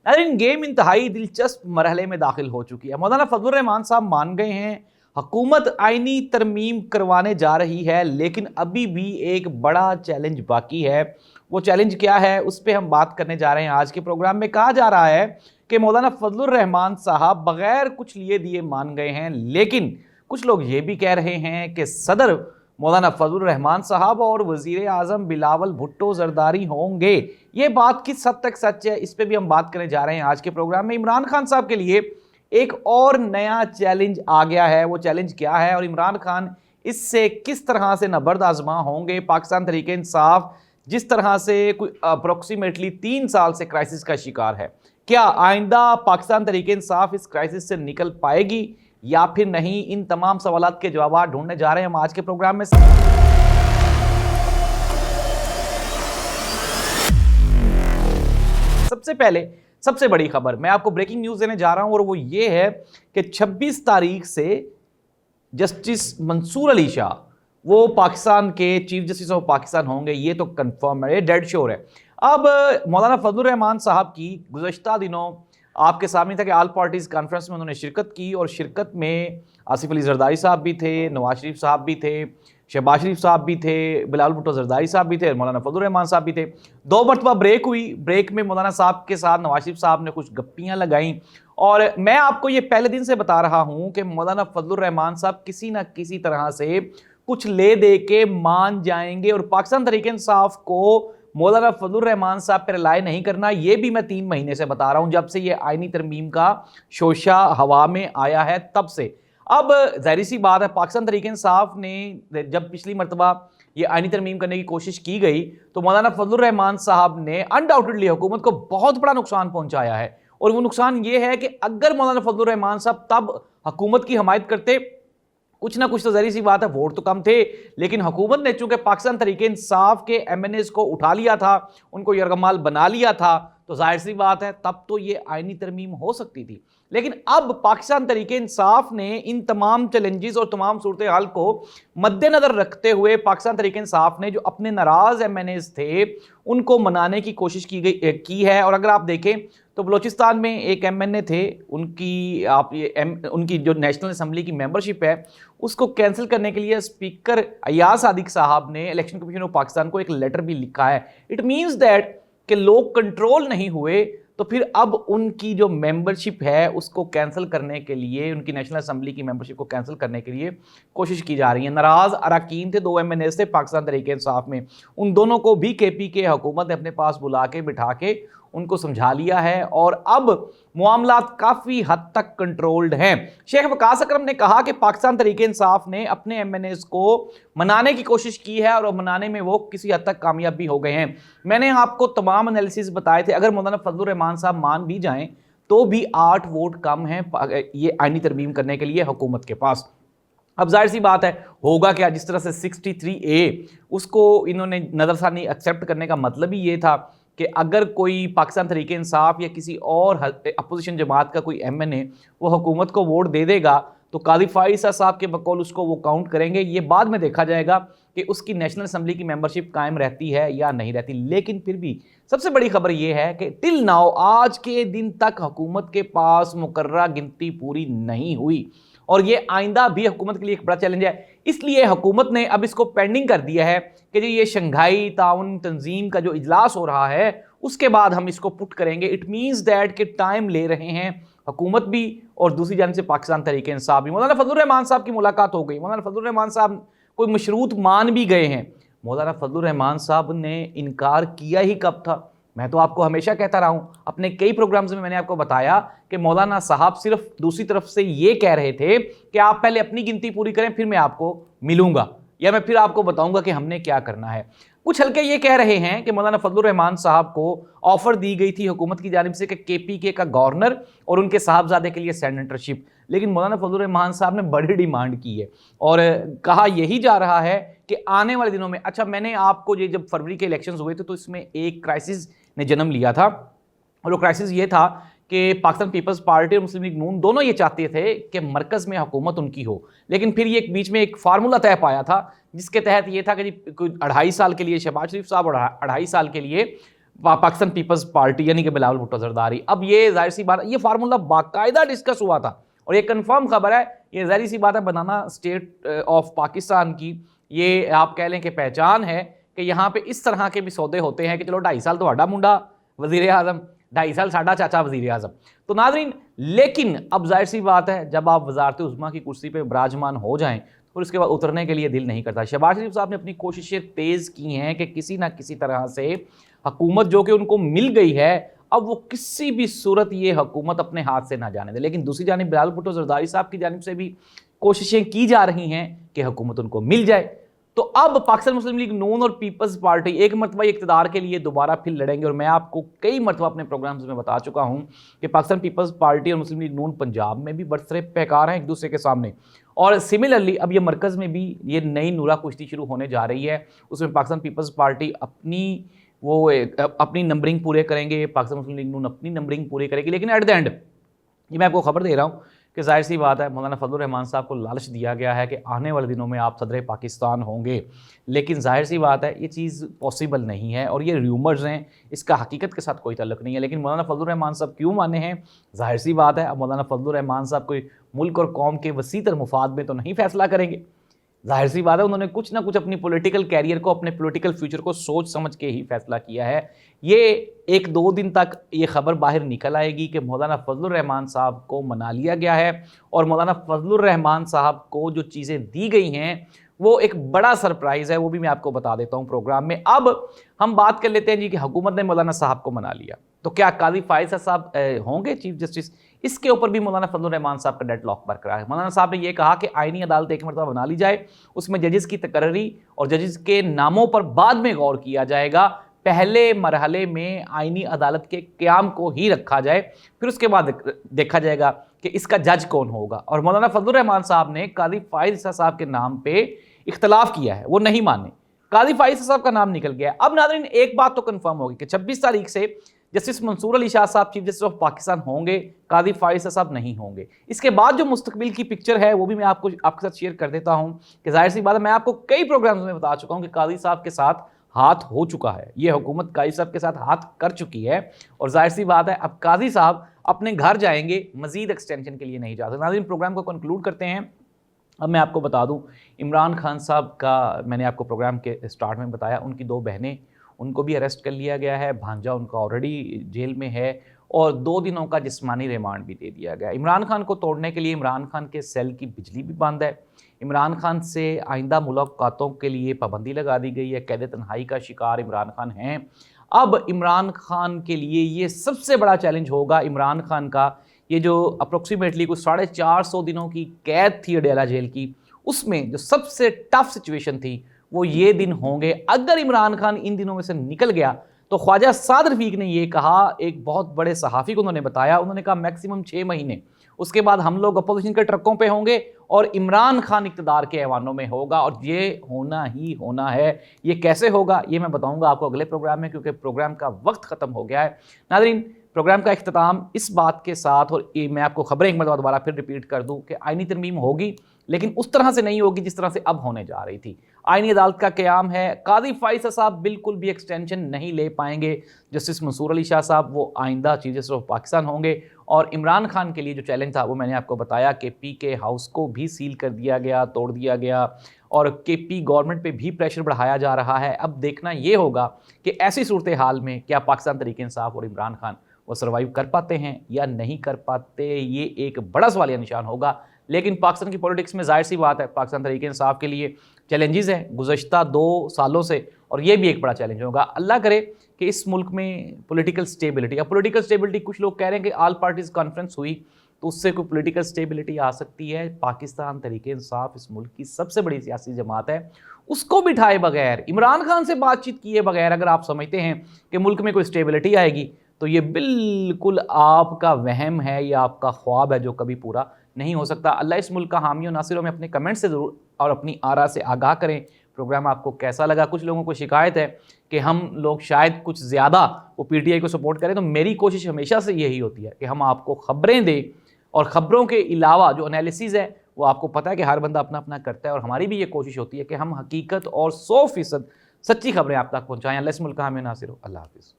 لیکن گیم انتہائی دلچسپ مرحلے میں داخل ہو چکی ہے۔ مولانا فضل الرحمان صاحب مان گئے ہیں حکومت آئینی ترمیم کروانے جا رہی ہے، لیکن ابھی بھی ایک بڑا چیلنج باقی ہے۔ وہ چیلنج کیا ہے اس پہ ہم بات کرنے جا رہے ہیں آج کے پروگرام میں۔ کہا جا رہا ہے کہ مولانا فضل الرحمان صاحب بغیر کچھ لیے دیے مان گئے ہیں، لیکن کچھ لوگ یہ بھی کہہ رہے ہیں کہ صدر مولانا فضل الرحمان صاحب اور وزیر اعظم بلاول بھٹو زرداری ہوں گے۔ یہ بات کس حد تک سچ ہے اس پہ بھی ہم بات کرنے جا رہے ہیں آج کے پروگرام میں۔ عمران خان صاحب کے لیے ایک اور نیا چیلنج آ گیا ہے۔ وہ چیلنج کیا ہے اور عمران خان اس سے کس طرح سے نبرد آزما ہوں گے؟ پاکستان تحریک انصاف جس طرح سے کوئی اپروکسیمیٹلی 3 سال سے کرائسس کا شکار ہے، کیا آئندہ پاکستان تحریک انصاف اس کرائسس سے نکل پائے گی یا پھر نہیں؟ ان تمام سوالات کے جوابات ڈھونڈنے جا رہے ہیں ہم آج کے پروگرام میں۔ سب سے پہلے سب سے بڑی خبر میں آپ کو بریکنگ نیوز دینے جا رہا ہوں، اور وہ یہ ہے کہ 26 تاریخ سے جسٹس منصور علی شاہ وہ پاکستان کے چیف جسٹس آف پاکستان ہوں گے۔ یہ تو کنفرم ہے، یہ ڈیڈ شور ہے۔ اب مولانا فضل الرحمان صاحب کی گزشتہ دنوں آپ کے سامنے تھا کہ آل پارٹیز کانفرنس میں انہوں نے شرکت کی، اور شرکت میں آصف علی زرداری صاحب بھی تھے، نواز شریف صاحب بھی تھے، شہباز شریف صاحب بھی تھے، بلاول بھٹو زرداری صاحب بھی تھے، مولانا فضل الرحمان صاحب بھی تھے۔ 2 مرتبہ بریک ہوئی، بریک میں مولانا صاحب کے ساتھ نواز شریف صاحب نے کچھ گپیاں لگائیں، اور میں آپ کو یہ پہلے دن سے بتا رہا ہوں کہ مولانا فضل الرحمان صاحب کسی نہ کسی طرح سے کچھ لے دے کے مان جائیں گے، اور پاکستان تحریک انصاف کو مولانا فضل الرحمان صاحب پر رائے نہیں کرنا۔ یہ بھی میں 3 مہینے سے بتا رہا ہوں، جب سے یہ آئینی ترمیم کا شوشہ ہوا میں آیا ہے تب سے۔ اب ظاہر سی بات ہے پاکستان تحریک انصاف نے جب پچھلی مرتبہ یہ آئینی ترمیم کرنے کی کوشش کی گئی تو مولانا فضل الرحمان صاحب نے انڈاؤٹڈلی حکومت کو بہت بڑا نقصان پہنچایا ہے، اور وہ نقصان یہ ہے کہ اگر مولانا فضل الرحمان صاحب تب حکومت کی حمایت کرتے، کچھ نہ کچھ تو ظاہر سی بات ہے ووٹ تو کم تھے، لیکن حکومت نے چونکہ پاکستان تحریک انصاف کے ایم این ایز کو اٹھا لیا تھا، ان کو یرغمال بنا لیا تھا، تو ظاہر سی بات ہے تب تو یہ آئینی ترمیم ہو سکتی تھی۔ لیکن اب پاکستان تحریک انصاف نے ان تمام چیلنجز اور تمام صورتحال کو مد نظر رکھتے ہوئے پاکستان تحریک انصاف نے جو اپنے ناراض ایم این ایز تھے ان کو منانے کی کوشش کی ہے۔ اور اگر آپ دیکھیں تو بلوچستان میں ایک ایم این اے تھے، ان کی جو نیشنل اسمبلی کی ممبرشپ ہے اس کو کینسل کرنے کے لیے اسپیکر ایاز صادق صاحب نے الیکشن کمیشن آف پاکستان کو ایک لیٹر بھی لکھا ہے۔ اٹ مینز دیٹ کہ لوگ کنٹرول نہیں ہوئے، تو پھر اب ان کی جو ممبرشپ ہے اس کو کینسل کرنے کے لیے، ان کی نیشنل اسمبلی کی ممبرشپ کو کینسل کرنے کے لیے کوشش کی جا رہی ہے۔ ناراض اراکین تھے، 2 ایم این ایز تھے پاکستان تحریک انصاف میں، ان دونوں کو بھی کے پی کے حکومت نے اپنے پاس بلا کے بٹھا کے ان کو سمجھا لیا ہے، اور اب معاملات کافی حد تک کنٹرولڈ ہیں۔ شیخ وقاص اکرم نے کہا کہ پاکستان تحریک انصاف نے اپنے ایم این ایز کو منانے کی کوشش کی ہے، اور منانے میں وہ کسی حد تک کامیاب بھی ہو گئے ہیں۔ میں نے آپ کو تمام انالیسز بتائے تھے، اگر مولانا فضل الرحمان صاحب مان بھی جائیں تو بھی 8 ووٹ کم ہیں یہ آئینی ترمیم کرنے کے لیے حکومت کے پاس۔ اب ظاہر سی بات ہے ہوگا کیا، جس طرح سے 63A اس کو انہوں نے نظر ثانی ایکسیپٹ کرنے کا مطلب ہی یہ تھا کہ اگر کوئی پاکستان تحریک انصاف یا کسی اور اپوزیشن جماعت کا کوئی ایم این اے وہ حکومت کو ووٹ دے دے گا تو قاضی فائز صاحب کے بقول اس کو وہ کاؤنٹ کریں گے۔ یہ بعد میں دیکھا جائے گا کہ اس کی نیشنل اسمبلی کی ممبرشپ قائم رہتی ہے یا نہیں رہتی، لیکن پھر بھی سب سے بڑی خبر یہ ہے کہ ٹل ناؤ آج کے دن تک حکومت کے پاس مقررہ گنتی پوری نہیں ہوئی، اور یہ آئندہ بھی حکومت کے لیے ایک بڑا چیلنج ہے۔ اس لیے حکومت نے اب اس کو پینڈنگ کر دیا ہے کہ یہ شنگھائی تعاون تنظیم کا جو اجلاس ہو رہا ہے اس کے بعد ہم اس کو پٹ کریں گے۔ اٹ مینز دیٹ کہ ٹائم لے رہے ہیں حکومت بھی اور دوسری جانب سے پاکستان تحریک انصاف بھی۔ مولانا فضل الرحمان صاحب کی ملاقات ہو گئی، مولانا فضل الرحمان صاحب کوئی مشروط مان بھی گئے ہیں۔ مولانا فضل الرحمان صاحب نے انکار کیا ہی کب تھا؟ میں تو آپ کو ہمیشہ کہتا رہا ہوں، اپنے کئی پروگرامز میں نے آپ کو بتایا کہ مولانا صاحب صرف دوسری طرف سے یہ کہہ رہے تھے کہ آپ پہلے اپنی گنتی پوری کریں پھر میں آپ کو ملوں گا، یا میں پھر آپ کو بتاؤں گا کہ ہم نے کیا کرنا ہے۔ کچھ حلقے یہ کہہ رہے ہیں کہ مولانا فضل الرحمان صاحب کو آفر دی گئی تھی حکومت کی جانب سے کہ کے پی کے کا گورنر اور ان کے صاحبزادے کے لیے سینیٹرشپ، لیکن مولانا فضل الرحمان صاحب نے بڑی ڈیمانڈ کی ہے اور کہا یہی جا رہا ہے کہ آنے والے دنوں میں، اچھا میں نے آپ کو یہ جب فروری کے الیکشنز ہوئے تھے تو اس میں ایک کرائسس نے جنم لیا تھا، اور وہ کرائسس یہ تھا کہ پاکستان پیپلز پارٹی اور مسلم لیگ نون دونوں یہ چاہتے تھے کہ مرکز میں حکومت ان کی ہو، لیکن پھر یہ بیچ میں ایک فارمولہ طے پایا تھا جس کے تحت یہ تھا کہ 2.5 سال کے لیے شہباز شریف صاحب اور 2.5 سال کے لیے पाकिस्तान पीपल्स पार्टी यानी कि बिलावल भुट्टो जरदारी। अब ये जाहिर सी बात, ये फार्मूला बाकायदा डिस्कस हुआ था और ये कंफर्म खबर है, ये जाहिर सी बात है बनाना स्टेट ऑफ पाकिस्तान की ये आप कह लें कि पहचान है कि यहाँ पे इस तरह के भी सौदे होते हैं कि चलो 2.5 साल तो साडा मुंडा वजीर आजम, 2.5 साल साडा चाचा वजीर आजम। तो नाज़रीन, लेकिन अब जाहिर सी बात है जब आप वजारत उज़्मा की कुर्सी पे विराजमान हो जाएं और उसके बाद उतरने के लिए दिल नहीं करता। शहबाज शरीफ साहब ने अपनी कोशिशें तेज़ की हैं कि किसी ना किसी तरह से हुकूमत जो कि उनको मिल गई है, अब वो किसी भी सूरत ये हुकूमत अपने हाथ से ना जाने दे। लेकिन दूसरी जानिब बिलावल भुट्टो जरदारी साहब की जानिब से भी कोशिशें की जा रही हैं कि हुकूमत उनको मिल जाए। तो अब पाकिस्तान मुस्लिम लीग नून और पीपल्स पार्टी एक मरतबा इक़्तिदार के लिए दोबारा फिर लड़ेंगे। और मैं आपको कई मरतबा अपने प्रोग्राम्स में बता चुका हूं कि पाकिस्तान पीपल्स पार्टी और मुस्लिम लीग नून पंजाब में भी बरसरे पैकार हैं एक दूसरे के सामने। और सिमिलरली अब ये मरकज़ में भी ये नई नूरा कुश्ती शुरू होने जा रही है। उसमें पाकिस्तान पीपल्स पार्टी अपनी नंबरिंग पूरे करेंगे, पाकिस्तान मुस्लिम लीग नून अपनी नंबरिंग पूरी करेगी। लेकिन एट द एंड ये मैं आपको खबर दे रहा हूँ कि जाहिर सी बात है मौलाना फजलुर रहमान साहब को लालच दिया गया है कि आने वाले दिनों में आप सदर पाकिस्तान होंगे। लेकिन जाहिर सी बात है ये चीज़ पॉसिबल नहीं है और ये र्यूमर्स हैं, इसका हकीकत के साथ कोई ताल्लुक नहीं है। लेकिन मौलाना फजलुर रहमान साहब क्यों माने हैं, जाहिर सी बात है अब मौलाना फजलुर रहमान साहब कोई मुल्क और कौम के वसीतर मुफाद में तो नहीं फैसला करेंगे। जाहिर सी बात है उन्होंने कुछ ना कुछ अपनी पॉलिटिकल कैरियर को, अपने पॉलिटिकल फ्यूचर को सोच समझ के ही फैसला किया है। ये 1-2 दिन तक ये खबर बाहर निकल आएगी कि मौलाना फजलुर रहमान साहब को मना लिया गया है और मौलाना फजलुर रहमान साहब को जो चीज़ें दी गई हैं वो एक बड़ा सरप्राइज़ है, वो भी मैं आपको बता देता हूँ प्रोग्राम में। अब हम बात कर लेते हैं जी कि हुकूमत ने मौलाना साहब को मना लिया, तो क्या काजी फाइज साहब होंगे चीफ जस्टिस? इसके ऊपर भी मौलाना फजलुर रहमान साहब का डेडलॉक बरकरार है। मौलाना साहब ने यह कहा कि आईनी अदालत एक मरतबा बना ली जाए, उसमें जजेस की तकर्री और जजेस के नामों पर बाद में गौर किया जाएगा। पहले मरहले में आईनी अदालत के क़याम को ही रखा जाए, फिर उसके बाद देखा जाएगा कि इसका जज कौन होगा। और मौलाना फजलुर रहमान साहब ने काजी फाइज साहब के नाम पे इख्तलाफ किया है, वो नहीं माने, काजी फाइज साहब का नाम निकल गया। अब नाज़रीन एक बात तो कंफर्म होगी कि 26 तारीख से जस्टिस मंसूर अली शाह साहब चीफ जस्टिस ऑफ पाकिस्तान होंगे, काजी फाइज साहब नहीं होंगे। इसके बाद जो मुस्तकबिल की पिक्चर है वो भी मैं आपके साथ शेयर कर देता हूं कि जाहिर सी बात है मैं आपको कई प्रोग्राम्स में बता चुका हूं कि काजी साहब के साथ हाथ हो चुका है, ये हुकूमत काजी साहब के साथ हाथ कर चुकी है और जाहिर सी बात है अब काजी साहब अपने घर जाएंगे, मजीद एक्सटेंशन के लिए नहीं जा सकते। नाज़रीन प्रोग्राम को कंक्लूड करते हैं। अब मैं आपको बता दूं, इमरान खान साहब का मैंने आपको प्रोग्राम के स्टार्ट में बताया, उनकी 2 बहनें, उनको भी अरेस्ट कर लिया गया है, भांजा उनका ऑलरेडी जेल में है और 2 दिनों का जिस्मानी रिमांड भी दे दिया गया। इमरान खान को तोड़ने के लिए इमरान खान के सेल की बिजली भी बंद है, इमरान खान से आइंदा मुलाकातों के लिए पाबंदी लगा दी गई है, कैद तन्हाई का शिकार इमरान खान हैं। अब इमरान खान के लिए ये सबसे बड़ा चैलेंज होगा, इमरान खान का ये जो अप्रोक्सीमेटली कुछ 450 दिनों की कैद थी अडेला जेल की, उसमें जो सबसे टफ सिचुएशन थी वो ये दिन होंगे। अगर इमरान खान इन दिनों में से निकल गया तो ख्वाजा साद रफीक ने ये कहा, एक बहुत बड़े सहाफ़ी को उन्होंने बताया, उन्होंने कहा मैक्सिमम 6 महीने, उसके बाद हम लोग अपोजिशन के ट्रकों पे होंगे और इमरान खान इक़्तिदार के ऐवानों में होगा और ये होना ही होना है। ये कैसे होगा ये मैं बताऊंगा आपको अगले प्रोग्राम में, क्योंकि प्रोग्राम का वक्त ख़त्म हो गया है। नाज़रीन प्रोग्राम का इख्तिताम इस बात के साथ, और मैं आपको खबरें एक मरतबा दोबारा फिर रिपीट कर दूं कि आईनी तरमीम होगी लेकिन उस तरह से नहीं होगी जिस तरह से अब होने जा रही थी। आईनी अदालत का क़याम है, काजी फाइज साहब बिल्कुल भी एक्सटेंशन नहीं ले पाएंगे, जस्टिस मंसूर अली शाह साहब वो आइंदा चीफ जस्टिस ऑफ पाकिस्तान होंगे। और इमरान खान के लिए जो चैलेंज था वो मैंने आपको बताया कि पीके हाउस को भी सील कर दिया गया, तोड़ दिया गया और केपी गवर्नमेंट पे भी प्रेशर बढ़ाया जा रहा है। अब देखना ये होगा कि ऐसी सूरत हाल में क्या पाकिस्तान तहरीक इंसाफ और इमरान खान वो सर्वाइव कर पाते हैं या नहीं कर पाते, ये एक बड़ा सवालिया निशान होगा। लेकिन पाकिस्तान की पॉलिटिक्स में जाहिर सी बात है पाकिस्तान तहरीक इंसाफ के लिए चैलेंजेस हैं गुज़श्ता 2 सालों से, और ये भी एक बड़ा चैलेंज होगा। अल्लाह करे कि इस मुल्क में पॉलिटिकल स्टेबिलिटी, अब पॉलिटिकल स्टेबिलिटी कुछ लोग कह रहे हैं कि ऑल पार्टीज़ कॉन्फ्रेंस हुई तो उससे कोई पॉलिटिकल स्टेबिलिटी आ सकती है। पाकिस्तान तहरीक इंसाफ इस मुल्क की सबसे बड़ी सियासी जमात है, उसको बिठाए बगैर, इमरान खान से बातचीत किए बगैर अगर आप समझते हैं कि मुल्क में कोई स्टेबिलिटी आएगी तो ये बिल्कुल आपका वहम है या आपका ख्वाब है जो कभी पूरा नहीं हो सकता। अल्लाह इस मुल्क का हामी और नासिर। में अपने कमेंट से ज़रूर और अपनी आरा से आगाह करें। प्रोग्राम आपको कैसा लगा? कुछ लोगों को शिकायत है कि हम लोग शायद कुछ ज़्यादा वो पीटीआई को सपोर्ट करें, तो मेरी कोशिश हमेशा से यही होती है कि हम आपको ख़बरें दें और ख़बरों के अलावा जो एनालिसिस है वो आपको पता है कि हर बंदा अपना अपना करता है, और हमारी भी ये कोशिश होती है कि हम हकीकत और 100% सच्ची खबरें आप तक पहुँचाएँ। अल्लाह इस मुल्क का हामी और नासिर। अल्लाह हाफ़िज़।